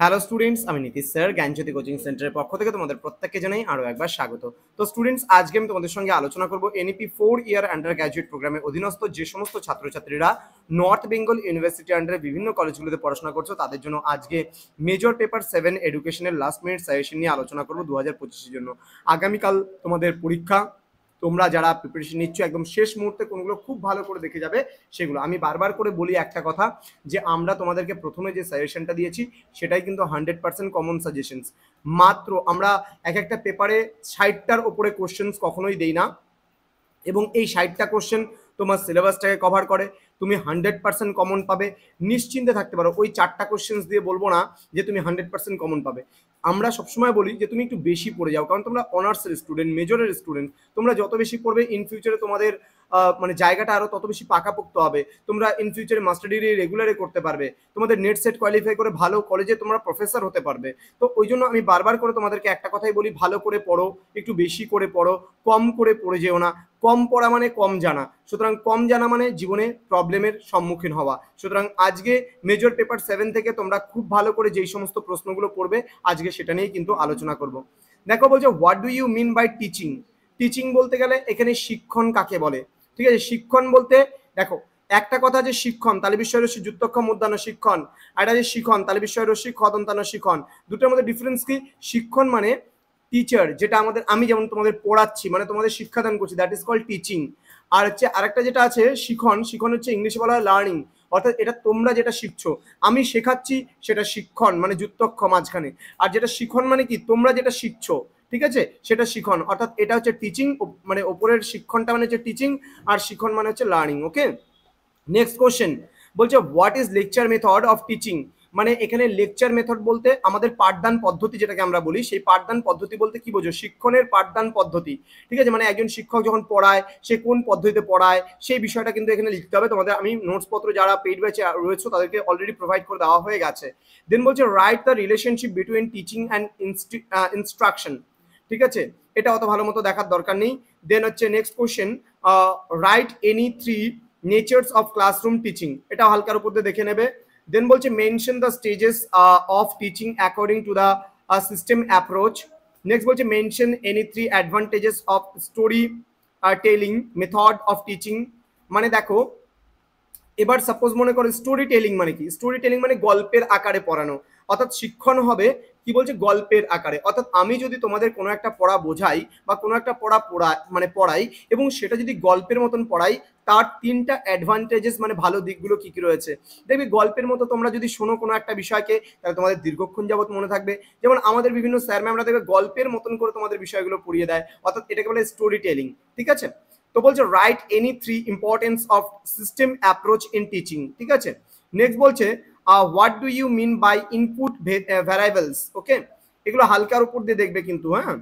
Hello students, আমি Nitish sir জ্ঞানজ্যোতি coaching সেন্টারের পক্ষ থেকে তোমাদের প্রত্যেককে জানাই আরও একবার স্বাগত। তো স্টুডেন্টস, আজকে আমি তোমাদের সঙ্গে আলোচনা করব এনইপি 4 ইয়ার আন্ডার গ্র্যাজুয়েট প্রোগ্রামের অধীনস্থ যে সমস্ত ছাত্রছাত্রীরা নর্থ বেঙ্গল ইউনিভার্সিটি আন্ডারে বিভিন্ন কলেজগুলোতে পড়াশোনা করছো তাদের জন্য আজকে মেজর পেপার 7 এডুকেশনের লাস্ট মিনিট সাজেশন নিয়ে আলোচনা করবো 2025-এর জন্য। আগামীকাল তোমাদের পরীক্ষা, তোমরা যারা প্রিপারেশন নিচ্ছ একদম শেষ মুহূর্তে কোনগুলো খুব ভালো করে দেখে যাবে সেগুলো। আমি বারবার করে বলি একটা কথা, যে আমরা তোমাদেরকে প্রথমে যে সাজেশনটা দিয়েছি সেটাই কিন্তু 100% কমন সাজেশনস। মাত্র আমরা এক একটা পেপারে 60টার ওপরে কোশ্চেন্স কখনোই দেই না, এবং এই 60টা কোশ্চেন তোমার সিলেবাসটাকে কভার করে। তুমি 100% কমন পাবে, নিশ্চিন্তে থাকতে পারো। ওই 4টা কোশ্চেন্স দিয়ে বলবো না যে তুমি 100% কমন পাবে। আমরা সবসময় বলি যে তুমি একটু বেশি পড়ে যাও, কারণ তোমরা অনার্সের স্টুডেন্ট, মেজরের স্টুডেন্ট। তোমরা যত বেশি পড়বে ইন ফিউচারে তোমাদের মানে জায়গাটা আরও তত বেশি পাকাপোক্ত হবে। তোমরা ইন ফিউচারে মাস্টার ডিগ্রি রেগুলারে করতে পারবে, তোমাদের নেট সেট কোয়ালিফাই করে ভালো কলেজে তোমরা প্রফেসর হতে পারবে। তো ওই জন্য আমি বারবার করে তোমাদেরকে একটা কথাই বলি, ভালো করে পড়ো, একটু বেশি করে পড়ো, কম করে পড়ে যেও না। কম পড়া মানে কম জানা, সুতরাং কম জানা মানে জীবনে প্রবলেমের সম্মুখীন হওয়া। সুতরাং আজকে মেজর পেপার 7 থেকে তোমরা খুব ভালো করে যেই সমস্ত প্রশ্নগুলো পড়বে আজকে সেটা নিয়েই কিন্তু আলোচনা করব। দেখো, বলছে what do you mean by teaching. Teaching বলতে গেলে এখানে শিক্ষণ কাকে বলে, ঠিক আছে? শিক্ষণ বলতে দেখো, একটা কথা যে শিক্ষণ তালে বিষয় রশ্মি যুক্তক্ষ মূর্ধন্য শিক্ষণ, আর এটা যে শিখন তালে বিষয় রশ্মি খদন্তান্ন শিখন। দুটোর মধ্যে ডিফারেন্স কি? শিক্ষণ মানে টিচার, যেটা আমাদের, আমি যেমন তোমাদের পড়াচ্ছি মানে তোমাদের শিক্ষাদান করছি, দ্যাট ইজ কল্ড টিচিং। আর হচ্ছে আরেকটা যেটা আছে শিখন, শিখন হচ্ছে ইংলিশে বলা হয় লার্নিং, অর্থাৎ এটা তোমরা যেটা শিখছো, আমি শেখাচ্ছি সেটা শিক্ষণ মানে যুক্তক্ষ মাঝখানে। আর যেটা শিখন মানে কি, তোমরা যেটা শিখছো, ঠিক আছে, সেটা শিখন। অর্থাৎ এটা হচ্ছে টিচিং, মানে ওপরের শিক্ষণটা মানে হচ্ছে টিচিং, আর শিখন মানে হচ্ছে লার্নিং। ওকে, নেক্সট কোশ্চেন বলছে what is lecture method of teaching. মানে এখানে লেকচার মেথড বলতে আমাদের পাঠদান পদ্ধতি যেটাকে আমরা বলি, সেই পাঠদান পদ্ধতি বলতে কি বোঝো? শিক্ষণের পাঠদান পদ্ধতি, ঠিক আছে? মানে একজন শিক্ষক যখন পড়ায় সে কোন পদ্ধতিতে পড়ায় সেই বিষয়টা কিন্তু এখানে লিখতে হবে তোমাদের। আমি নোটসপত্র যারা পেইড ব্যাচে রয়েছে তাদেরকে অলরেডি প্রোভাইড করে দেওয়া হয়ে গেছে। দেন বলছে write the relationship between teaching and instruction, ঠিক আছে? এটা অত ভালো মতো দেখার দরকার নেই। দেন হচ্ছে next question, write any 3 natures of classroom teaching, এটা হালকার উপর দিয়ে দেখে নেবে। দেন বলছে mention the stages of teaching according to the system approach. Next বলছে mention any 3 advantages of story telling method of teaching. মানে দেখো, এবার সাপোজ মনে করো স্টোরি টেলিং মানে কি? স্টোরি টেলিং মানে গল্পের আকারে পড়ানো, অর্থাৎ শিক্ষণ হবে কি বলছে গল্পের আকারে। অর্থাৎ আমি যদি তোমাদের কোনো একটা পড়া বোঝাই বা কোনো একটা পড়াই এবং সেটা যদি গল্পের মতন পড়াই, তার 3টা অ্যাডভান্টেজেস মানে ভালো দিকগুলো কি কি রয়েছে দেখবি। গল্পের মতো তোমরা যদি শোনো কোনো একটা বিষয়কে, তাহলে তোমাদের দীর্ঘক্ষণ যাবত মনে থাকবে। যেমন আমাদের বিভিন্ন স্যার ম্যামরা দেখবে গল্পের মতন করে তোমাদের বিষয়গুলো পড়িয়ে দেয়, অর্থাৎ এটাকে বলে স্টোরি টেলিং, ঠিক আছে? তো বলছে write any 3 importance of system approach in teaching, ঠিক আছে? নেক্সট বলছে what do you mean by input variables. Okay, এগুলো হালকার উপর দিয়ে দেখবে কিন্তু, হ্যাঁ।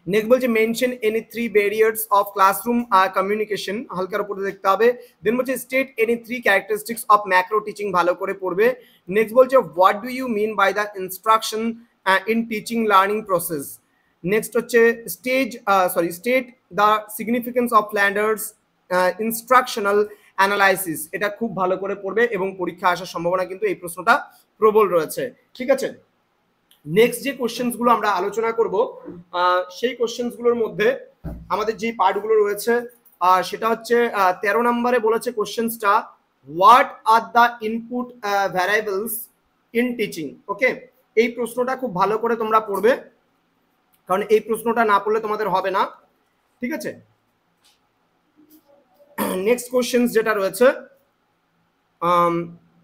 নেক্সট বলছে mention any 3 barriers of classroom communication, হালকার উপর দেখতে হবে। দেন বলছে state any 3 characteristics of macro teaching, ভালো করে পড়বে। নেক্সট বলছে what do you mean by the instruction in teaching learning process. Next হচ্ছে state the significance of Flanders instructional analysis, এটা খুব ভালো করে পড়বে এবং পরীক্ষা আসার সম্ভাবনা কিন্তু এই প্রশ্নটা প্রবল রয়েছে, ঠিক আছে? নেক্সট যে কোশ্চেন্সগুলো আমরা আলোচনা করব, সেই কোশ্চেন্সগুলোর মধ্যে আমাদের যে পার্টগুলো রয়েছে সেটা হচ্ছে 13 নম্বরে বলেছে কোশ্চেন্সটা, what are the input variables in teaching. Okay, এই প্রশ্নটা খুব ভালো করে তোমরা পড়বে, কারণ এই প্রশ্নটা না পড়লে তোমাদের হবে না, ঠিক আছে? নেক্সট কোশ্চেন্স যেটা রয়েছে,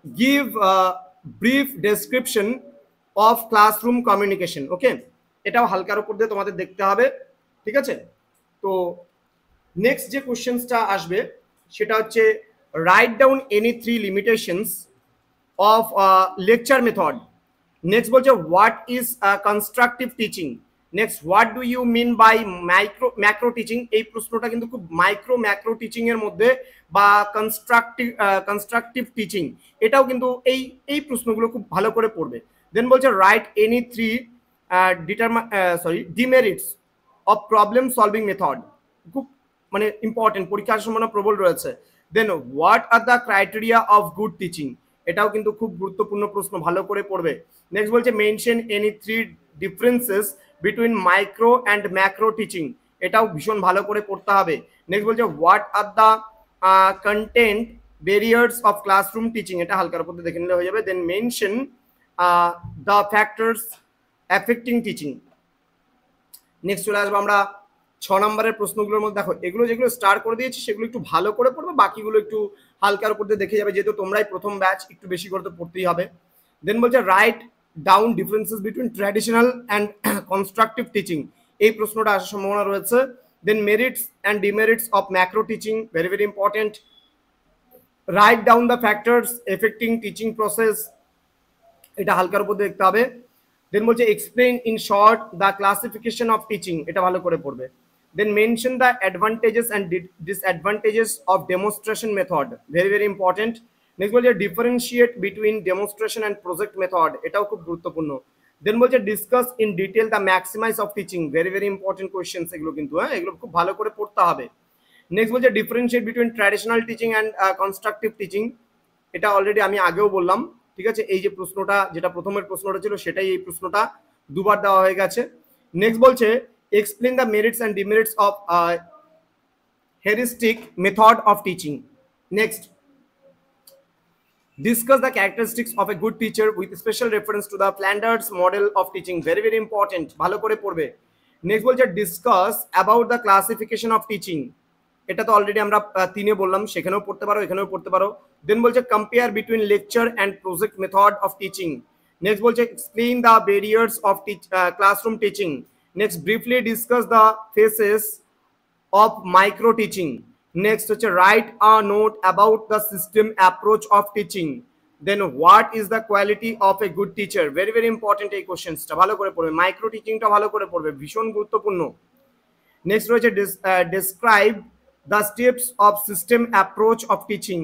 give brief description of classroom communication. Okay, এটাও হালকার উপর দিয়ে তোমাদের দেখতে হবে, ঠিক আছে? তো নেক্সট যে কোশ্চেন্সটা আসবে সেটা হচ্ছে write down any 3 limitations of lecture method. Next বলছে what is constructive teaching. Next what do you mean by macro teaching. এই প্রশ্নটা কিন্তু খুব ম্যাক্রো টিচিং এর মধ্যে, বা কনস্ট্রাকটিভ টিচিং, এটাও কিন্তু এই প্রশ্নগুলো খুব ভালো করে পড়বে। দেন বলছে write any 3 demerits of problem solving method, খুব মানে ইম্পর্টেন্ট, পরীক্ষার সম্ভাবনা প্রবল রয়েছে। Then what are the criteria of good teaching, এটাও কিন্তু খুব গুরুত্বপূর্ণ প্রশ্ন, ভালো করে পড়বে। নেক্সট বলছে mention any 3 differences between micro and macro teaching, এটাও ভীষণ ভালো করে পড়তে হবে। নেক্সট বলছে what are the content barriers of classroom teaching, এটা হালকার উপর দেখে নিলে হয়ে যাবে। Then mention the factors affecting teaching. Next চলে আসবো আমরা 6 নম্বরের প্রশ্নগুলোর মধ্যে। দেখো এগুলো যেগুলো স্টার করে দিয়েছি সেগুলো একটু ভালো করে পড়বে, বাকিগুলো একটু হালকার উপর দিয়ে দেখে যাবে, যেহেতু তোমরাই প্রথম ব্যাচ, একটু বেশি করে তো পড়তেই হবে। দেন বলছে write down differences between traditional and constructive teaching, এই প্রশ্নটা আসার সম্ভাবনা রয়েছে। Then merits and demerits of macro teaching, very very important. Write down the factors affecting teaching process, এটা হালকার উপর দেখতে হবে। দেন বলছে explain in short the classification of teaching, এটা ভালো করে পড়বে। Then mention the advantages and disadvantages of demonstration method, very very important. Next বলছে differentiate between demonstration and project method, এটাও খুব গুরুত্বপূর্ণ। দেন বলছে discuss in detail the maximise of teaching, very very important question এগুলো কিন্তু, হ্যাঁ এগুলো খুব ভালো করে পড়তে হবে। নেক্সট বলছে differentiate between traditional teaching and constructive teaching, এটা অলরেডি আমি আগেও বললাম, ঠিক আছে। এই যে প্রশ্নটা, যেটা প্রথমের প্রশ্নটা ছিল সেটাই এই প্রশ্নটা দুবার দেওয়া হয়ে গেছে। নেক্সট বলছে explain the merits and demerits of heuristic method of teaching. Next discuss the characteristics of a good teacher with special reference to the Flanders model of teaching, very very important, ভালো করে পড়বে। Next বলছে discuss about the classification of teaching, এটা তো already আমরা তিনে বললাম, সেখানেও পড়তে পারো এখানেও পড়তে পারো। দেন বলছে compare between lecture and project method of teaching. Next বলছে explain the barriers of classroom teaching. Next briefly discuss the phases of micro teaching. Next হচ্ছে write a note about the system approach of teaching. Then what is the quality of a good teacher, very very important, এই কোশ্চেন্সটা ভালো করে পড়বে। Micro টিচিংটা ভালো করে পড়বে, ভীষণ গুরুত্বপূর্ণ। নেক্সট রয়েছে describe the steps of system approach of teaching.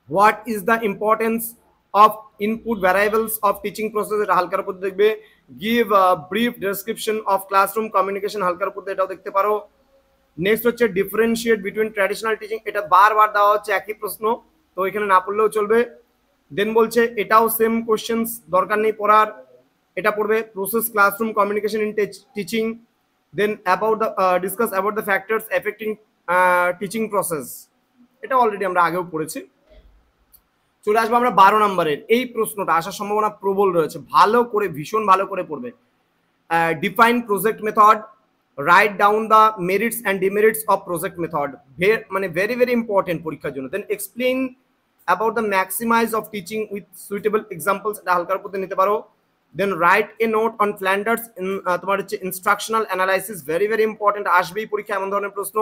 What is the importance of input variables of teaching process, এটা হালকার উপর দেখবে। give a brief description of classroom communication, হালকার উপর এটাও দেখতে পারো। নেক্সট হচ্ছে differentiate between traditional teaching, এটা বারবার দেওয়া হচ্ছে একই প্রশ্ন, তো এখানে না পড়লেও চলবে। দেন বলছে এটাও সেম কোশ্চেন্স, দরকার নেই পড়ার, এটা পড়বে process classroom communication in teaching. Then about the discuss about the factors affecting teaching process, এটা অলরেডি আমরা আগেও পড়েছি। চলে আসবো আমরা 12 নম্বরের, এই প্রশ্নটা আসার সম্ভাবনা প্রবল রয়েছে, ভালো করে ভীষণ ভালো করে পড়বে। Define project method, write down the merits and demerits of project method, মানে ভেরি ভেরি ইম্পর্টেন্ট পরীক্ষার জন্য। Then explain about the maximise of teaching with suitable examples, এটা হালকার উপর নিতে পারো। Then write a note on Flanders, তোমার হচ্ছে instructional analysis, very very important, আসবেই পরীক্ষা এমন ধরনের প্রশ্ন।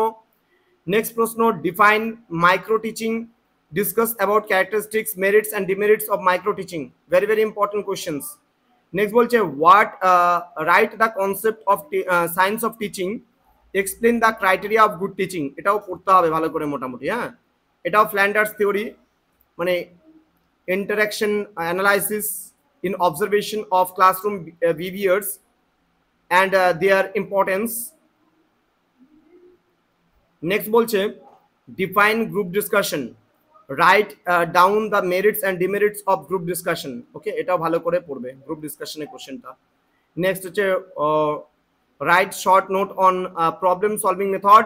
নেক্সট প্রশ্ন define micro teaching, discuss about characteristics merits and demerits of micro teaching, very very important questions. Next বলছে what write the concept of science of teaching, explain the criteria of good teaching, এটাও পড়তে হবে ভালো করে মোটামুটি, হ্যাঁ এটাও Flanders theory, মানে interaction analysis in observation of classroom behaviors and their importance. Next বলছে define group discussion, write down the merits and demerits of group discussion, okay এটাও ভালো করে পড়বে গ্রুপ ডিসকাশনের কোশ্চেনটা। নেক্সট হচ্ছে write short note on problem solving method,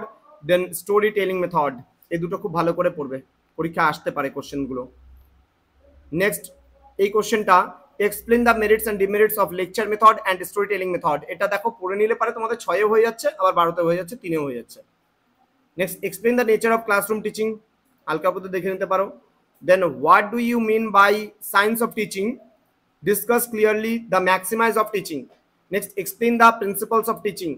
then story telling method, এই দুটো খুব ভালো করে পড়বে, পরীক্ষা আসতে পারে কোশ্চেনগুলো। নেক্সট এই কোশ্চেনটা explain the merits and demerits of lecture method and story telling method, এটা দেখো পড়ে নিলে পারে তোমাদের 6 হয়ে যাচ্ছে, আবার 12তে হয়ে যাচ্ছে, 3 হয়ে যাচ্ছে। Next explain the nature of classroom teaching, হালকা পথে দেখে নিতে পারো। Then what do you mean by science of teaching, discuss clearly the maximise of teaching. Next explain the principles of teaching,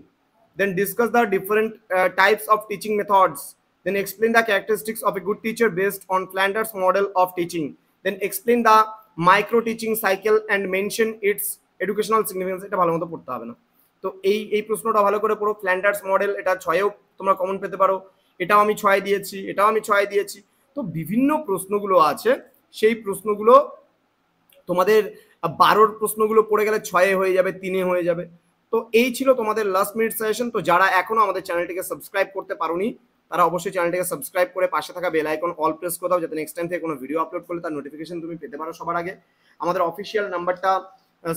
then discuss the different types of teaching methods, then explain the characteristics of a good teacher based on Flanders model of teaching, then explain the micro teaching cycle and mention its educational significance, এটা ভালো মতো পড়তে হবে না। তো এই প্রশ্নটা ভালো করে পড়ো। ফ্ল্যান্ডার্স মডেল এটা 6এও তোমরা কমন পেতে পারো, এটাও আমি 6 দিয়েছি, এটাও আমি 6 দিয়েছি। তো বিভিন্ন প্রশ্নগুলো আছে, সেই প্রশ্নগুলো তোমাদের 12 প্রশ্নগুলো পড়ে গেলে 6 হয়ে যাবে, 3 হয়ে যাবে। তো এই ছিল তোমাদের লাস্ট মিনিট সাজেশন। তো যারা এখনো আমাদের চ্যানেলটিকে সাবস্ক্রাইব করতে পারোনি তারা অবশ্যই চ্যানেলটিকে সাবস্ক্রাইব করে পাশে থাকা বেল আইকন অল প্রেস করে দাও, যাতে নেক্সট টাইম থেকে কোনো ভিডিও আপলোড করলে তার নোটিফিকেশন তুমি পেতে পারো সবার আগে। আমাদের অফিসিয়াল নাম্বারটা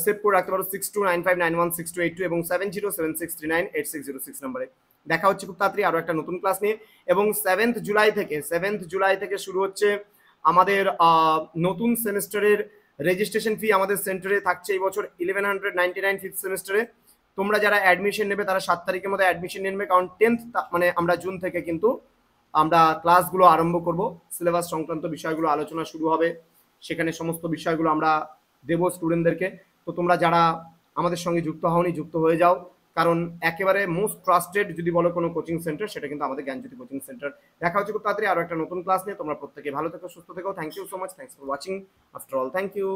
সেভ করে রাখতে পারো 6295916282 এবং 7076398606 নম্বরে। দেখা হচ্ছে খুব তাড়াতাড়ি আরো একটা নতুন ক্লাস নিয়ে। এবং 7th জুলাই থেকে শুরু হচ্ছে আমাদের নতুন সেমিস্টারের রেজিস্ট্রেশন ফি আমাদের সেন্টারে থাকছে এই বছর 1199 ফিফথ সেমিস্টারে। তোমরা যারা অ্যাডমিশন নেবে তারা 7 তারিখের মধ্যে অ্যাডমিশন নেবে, কারণ 10th মানে আমরা জুন থেকে কিন্তু আমরা ক্লাসগুলো আরম্ভ করব, সিলেবাস সংক্রান্ত বিষয়গুলো আলোচনা শুরু হবে, সেখানে সমস্ত বিষয়গুলো আমরা দেবো স্টুডেন্টদেরকে। তো তোমরা যারা আমাদের সঙ্গে যুক্ত হওনি যুক্ত হয়ে যাও, কারণ একেবারে মোস্ট ট্রাস্টেড যদি বলো কোনো কোচিং সেন্টার সেটা কিন্তু আমাদের জ্ঞানজ্যোতি কোচিং সেন্টার। দেখা হচ্ছে খুব তাড়াতাড়ি আরো একটা নতুন ক্লাস নিয়ে। তোমরা প্রত্যেকে ভালো থেকো, সুস্থ থেকো। Thank you so much, thanks for watching after all, thank you.